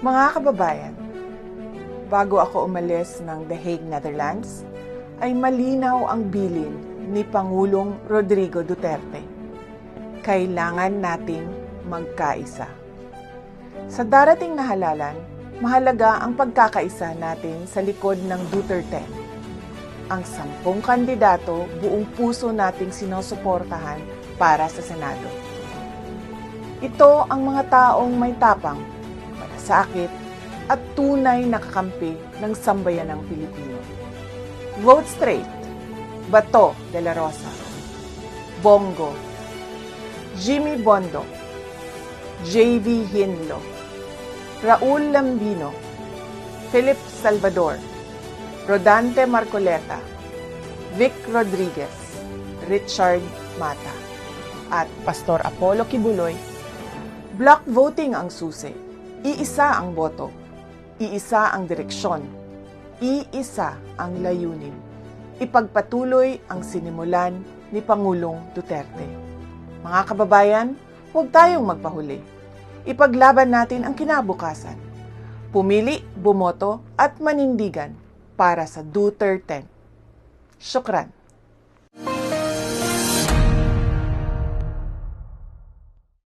Mga kababayan, bago ako umalis ng The Hague, Netherlands, ay malinaw ang bilin ni Pangulong Rodrigo Duterte. Kailangan nating magkaisa. Sa darating na halalan, mahalaga ang pagkakaisa natin sa likod ng Duterte. Ang 10 kandidato buong puso nating sinusuportahan para sa Senado. Ito ang mga taong may tapang, malasakit, at tunay na kakampi ng sambayanang Pilipino. Vote straight, Bato de la Rosa, Bongo, Jimmy Bondo, JV Hinlo, Raul Lambino, Philip Salvador, Rodante Marcoleta, Vic Rodriguez, Richard Mata, at Pastor Apollo Kibuloy. Block voting ang susi. Iisa ang boto. Iisa ang direksyon. Iisa ang layunin. Ipagpatuloy ang sinimulan ni Pangulong Duterte. Mga kababayan, huwag tayong magpahuli. Ipaglaban natin ang kinabukasan. Pumili, bumoto at manindigan para sa Duterte. Syukran.